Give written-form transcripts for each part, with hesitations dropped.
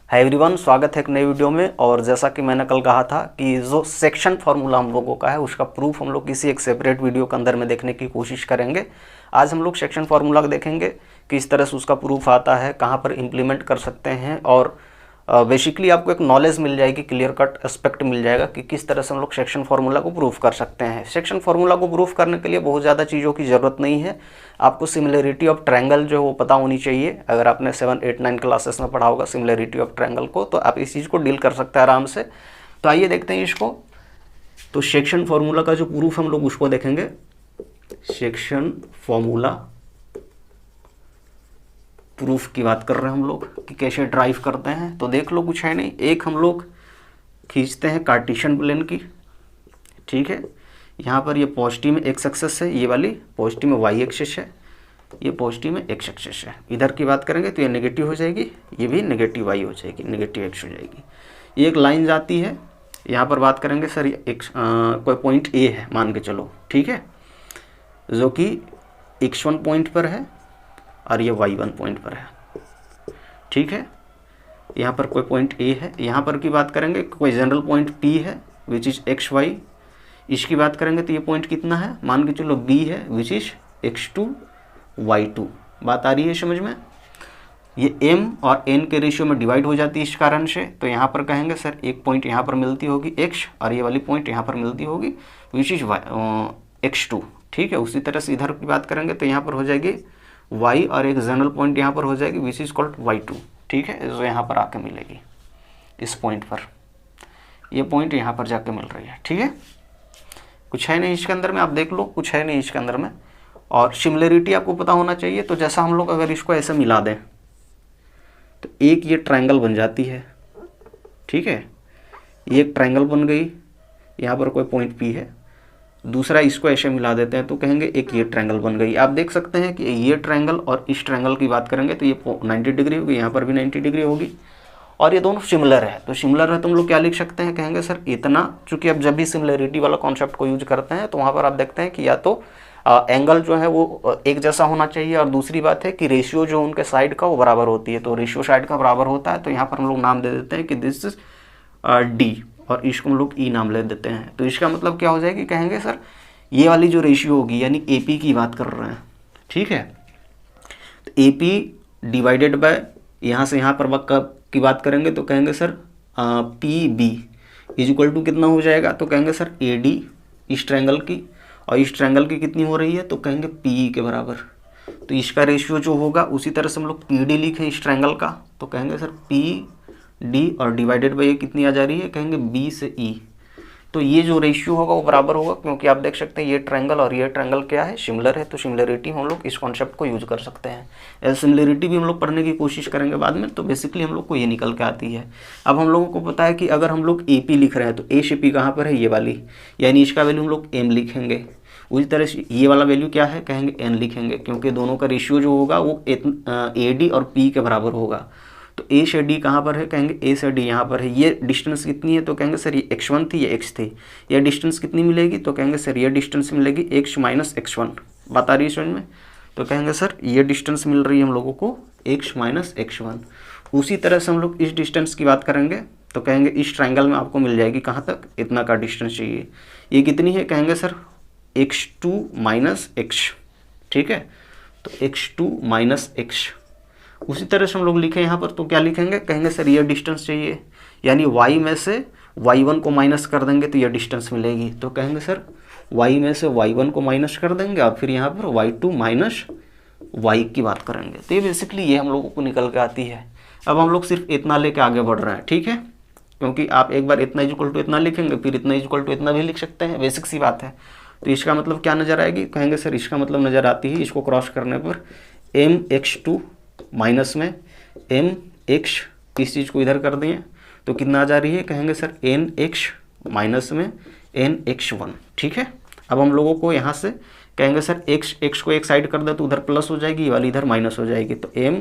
Hi everyone, स्वागत है एक नई वीडियो में। और जैसा कि मैंने कल कहा था कि जो सेक्शन फार्मूला हम लोगों का है उसका प्रूफ हम लोग किसी एक सेपरेट वीडियो के अंदर में देखने की कोशिश करेंगे। आज हम लोग सेक्शन फार्मूला देखेंगे, किस तरह से उसका प्रूफ आता है, कहाँ पर इम्प्लीमेंट कर सकते हैं, और बेसिकली आपको एक नॉलेज मिल जाएगी, क्लियर कट एस्पेक्ट मिल जाएगा कि किस तरह से हम लोग सेक्शन फार्मूला को प्रूफ कर सकते हैं। सेक्शन फार्मूला को प्रूफ करने के लिए बहुत ज़्यादा चीज़ों की ज़रूरत नहीं है। आपको सिमिलरिटी ऑफ ट्रायंगल जो है वो पता होनी चाहिए। अगर आपने 7, 8, 9 क्लासेस में पढ़ा होगा सिमिलरिटी ऑफ ट्रायंगल को, तो आप इस चीज़ को डील कर सकते हैं आराम से। तो आइए देखते हैं इसको। तो सेक्शन फार्मूला का जो प्रूफ हम लोग उसको देखेंगे। सेक्शन फार्मूला प्रूफ की बात कर रहे हैं हम लोग कि कैसे ड्राइव करते हैं। तो देख लो, कुछ है नहीं, एक हम लोग खींचते हैं कार्टेशियन प्लेन की, ठीक है। यहाँ पर ये पॉजिटिव में एक्स एक्सिस है, ये वाली पॉजिटिव में वाई एक्सिस है, ये पॉजिटिव में एक्स एक्सिस है। इधर की बात करेंगे तो ये नेगेटिव हो जाएगी, ये भी नेगेटिव वाई हो जाएगी, नेगेटिव एक्स हो जाएगी। ये एक लाइन जाती है। यहाँ पर बात करेंगे सर कोई पॉइंट ए है मान के चलो, ठीक है, जो कि x1 पॉइंट पर है और ये y1 पॉइंट पर है, ठीक है। यहाँ पर कोई पॉइंट ए है। यहाँ पर की बात करेंगे कोई जनरल पॉइंट P है विच इज़ XY। इसकी बात करेंगे तो ये पॉइंट कितना है, मान के चलो B है विच इज़ X2 Y2। बात आ रही है समझ में। ये M और N के रेशियो में डिवाइड हो जाती है इस कारण से। तो यहाँ पर कहेंगे सर एक पॉइंट यहाँ पर मिलती होगी X और ये वाली पॉइंट यहाँ पर मिलती होगी विच इज़ X2, ठीक है। उसी तरह से इधर की बात करेंगे तो यहाँ पर हो जाएगी y और एक जनरल पॉइंट यहाँ पर हो जाएगी विच इज कॉल्ड y2, ठीक है, जो यहाँ पर आके मिलेगी इस पॉइंट पर। ये पॉइंट यहाँ पर जाके मिल रही है, ठीक है। कुछ है नहीं इसके अंदर में, आप देख लो, कुछ है नहीं इसके अंदर में। और सिमिलरिटी आपको पता होना चाहिए। तो जैसा हम लोग अगर इसको ऐसे मिला दें तो एक ये ट्रायंगल बन जाती है, ठीक है। ये एक ट्रायंगल बन गई, यहाँ पर कोई पॉइंट P है। दूसरा इसको ऐसे मिला देते हैं तो कहेंगे एक ये ट्रायंगल बन गई। आप देख सकते हैं कि ये ट्रायंगल और इस ट्रायंगल की बात करेंगे तो ये 90 डिग्री होगी, यहाँ पर भी 90 डिग्री होगी, और ये दोनों सिमिलर है। तो सिमिलर है तो हम लोग क्या लिख सकते हैं, कहेंगे सर इतना, चूंकि अब जब भी सिमिलरिटी वाला कॉन्सेप्ट को यूज करते हैं तो वहाँ पर आप देखते हैं कि या तो एंगल जो है वो एक जैसा होना चाहिए, और दूसरी बात है कि रेशियो जो उनके साइड का वो बराबर होती है। तो रेशियो साइड का बराबर होता है तो यहाँ पर हम लोग नाम दे देते हैं कि दिस इज D, और इसको हम लोग E नाम ले देते हैं। तो इसका मतलब क्या हो जाएगी, कहेंगे सर ये वाली जो रेशियो होगी, यानी AP की बात कर रहे हैं, ठीक है। तो AP डिवाइडेड बाय यहाँ से यहाँ पर की बात करेंगे तो कहेंगे sir PB is equal to कितना हो जाएगा, तो कहेंगे सर AD इस ट्रायंगल की, और इस ट्रायंगल की कितनी हो रही है, तो कहेंगे PE के बराबर। तो इसका रेशियो जो होगा उसी तरह से हम लोग PD लिखें इस ट्रायंगल का, तो कहेंगे सर PD और डिवाइडेड बाय ये कितनी आ जा रही है, कहेंगे B से E। तो ये जो रेशियो होगा वो बराबर होगा, क्योंकि आप देख सकते हैं ये ट्रायंगल और ये ट्रायंगल क्या है, सिमिलर है। तो सिमिलरिटी हम लोग इस कॉन्सेप्ट को यूज कर सकते हैं। ऐसे सिमिलरिटी भी हम लोग पढ़ने की कोशिश करेंगे बाद में। तो बेसिकली हम लोग को ये निकल के आती है। अब हम लोगों को पता है कि अगर हम लोग AP लिख रहे हैं तो A से P कहाँ पर है, ये वाली, यानी इसका वैल्यू हम लोग M लिखेंगे। उसी तरह से ये वाला वैल्यू क्या है, कहेंगे N लिखेंगे, क्योंकि दोनों का रेशियो जो होगा वो AD और P के बराबर होगा। तो A से D कहाँ पर है, कहेंगे A से D यहाँ पर है। ये डिस्टेंस कितनी है, तो कहेंगे सर ये x1 थी, ये x थी। ये डिस्टेंस कितनी मिलेगी, तो कहेंगे सर ये डिस्टेंस मिलेगी x माइनस x1। बात आ रही है समझ में। तो कहेंगे सर ये डिस्टेंस मिल रही है हम लोगों को x माइनस x1। उसी तरह से हम लोग इस डिस्टेंस की बात करेंगे तो कहेंगे इस ट्रायंगल में आपको मिल जाएगी कहाँ तक, इतना का डिस्टेंस चाहिए। ये कितनी है, कहेंगे सर x2 माइनस x, ठीक है। तो x2 माइनस x। उसी तरह से हम लोग लिखें यहाँ पर तो क्या लिखेंगे, कहेंगे सर ये डिस्टेंस चाहिए, यानी y में से y1 को माइनस कर देंगे तो ये डिस्टेंस मिलेगी। तो कहेंगे सर y में से y1 को माइनस कर देंगे और फिर यहाँ पर y2 माइनस y की बात करेंगे। तो ये बेसिकली ये हम लोगों को निकल के आती है। अब हम लोग सिर्फ इतना लेके आगे बढ़ रहे हैं, ठीक है, क्योंकि आप एक बार इतना इक्वल टू इतना लिखेंगे फिर इतना इक्वल टू इतना भी लिख सकते हैं, बेसिक सी बात है। तो इसका मतलब क्या नज़र आएगी, कहेंगे सर इसका मतलब नज़र आती है इसको क्रॉस करने पर mx2 माइनस में mx, इस चीज़ को इधर कर दिए तो कितना आ जा रही है, कहेंगे सर nx माइनस में nx1, ठीक है। अब हम लोगों को यहाँ से कहेंगे सर x को एक साइड कर दे तो उधर प्लस हो जाएगी, ये वाली इधर माइनस हो जाएगी। तो m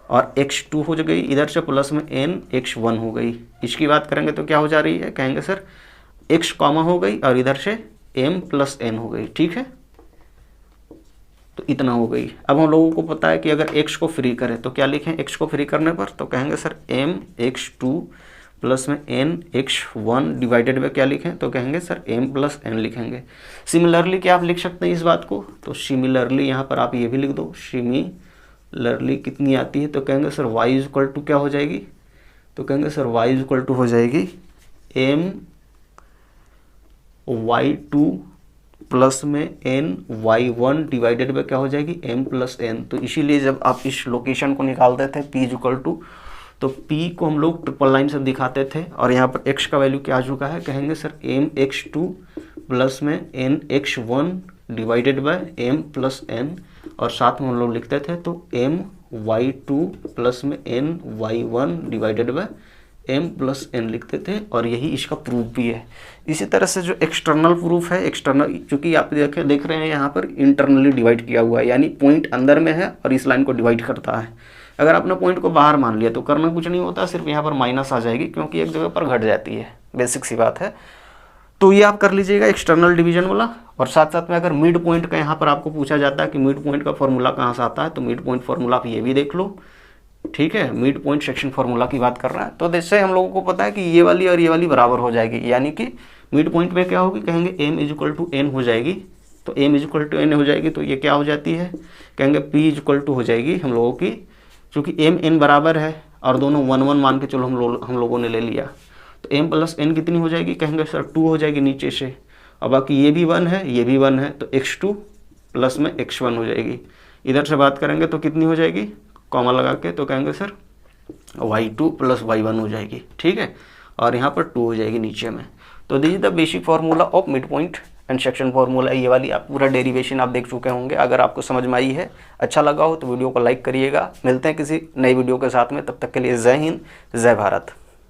और x2 हो गई, इधर से प्लस में nx1 हो गई। इसकी बात करेंगे तो क्या हो जा रही है, कहेंगे सर x कॉमा हो गई और इधर से m प्लस n हो गई, ठीक है। तो इतना हो गई। अब हम लोगों को पता है कि अगर x को फ्री करें तो क्या लिखें, x को फ्री करने पर तो कहेंगे सर mx2 प्लस में nx1 डिवाइडेड बाय क्या लिखें, तो कहेंगे सर m प्लस n लिखेंगे। सिमिलरली क्या आप लिख सकते हैं इस बात को, तो सिमिलरली यहाँ पर आप ये भी लिख दो, सिमिलरली कितनी आती है, तो कहेंगे sir y is equal to क्या हो जाएगी, तो कहेंगे sir y is equal to हो जाएगी my2 प्लस में ny1 डिवाइडेड बाय क्या हो जाएगी m प्लस n। तो इसीलिए जब आप इस लोकेशन को निकालते थे p इज इक्वल टू, तो p को हम लोग ट्रिपल लाइन से दिखाते थे और यहाँ पर x का वैल्यू क्या आ चुका है, कहेंगे सर mx2 प्लस में nx1 divided by m plus n, और साथ में हम लोग लिखते थे तो my2 प्लस में ny1 divided by m plus n लिखते थे, और यही इसका प्रूफ भी है। इसी तरह से जो एक्सटर्नल प्रूफ है, एक्सटर्नल चूंकि आप देख रहे हैं यहाँ पर इंटरनली डिवाइड किया हुआ है, यानी पॉइंट अंदर में है और इस लाइन को डिवाइड करता है। अगर आपने पॉइंट को बाहर मान लिया तो करना कुछ नहीं होता, सिर्फ यहाँ पर माइनस आ जाएगी क्योंकि एक जगह पर घट जाती है, बेसिक सी बात है। तो ये आप कर लीजिएगा एक्सटर्नल डिवीजन वाला। और साथ साथ में अगर मिड पॉइंट का यहाँ पर आपको पूछा जाता है कि मिड पॉइंट का फॉर्मूला कहाँ से आता है, तो मिड पॉइंट फॉर्मूला आप ये भी देख लो, ठीक है। मिड पॉइंट सेक्शन फार्मूला की बात कर रहा है, तो जैसे हम लोगों को पता है कि ये वाली और ये वाली बराबर हो जाएगी, यानी कि मिड पॉइंट में क्या होगी, कहेंगे m is equal to n हो जाएगी। तो m is equal to n हो जाएगी तो ये क्या हो जाती है, कहेंगे p इज इक्वल टू हो जाएगी हम लोगों की, चूँकि m n बराबर है और दोनों 1 1 मान के चलो हम लोगों ने ले लिया, तो m प्लस n कितनी हो जाएगी, कहेंगे सर 2 हो जाएगी नीचे से, और बाकी ये भी 1 है ये भी 1 है, तो x2 प्लस में x1 हो जाएगी। इधर से बात करेंगे तो कितनी हो जाएगी, कॉमा लगा के, तो कहेंगे सर y2 प्लस y1 हो जाएगी, ठीक है, और यहाँ पर 2 हो जाएगी नीचे में। तो this is the basic formula of mid point and section formula. ये वाली आप पूरा डेरिवेशन आप देख चुके होंगे। अगर आपको समझ में आई है, अच्छा लगा हो तो वीडियो को लाइक करिएगा। मिलते हैं किसी नई वीडियो के साथ में, तब तक के लिए जय हिंद जय भारत।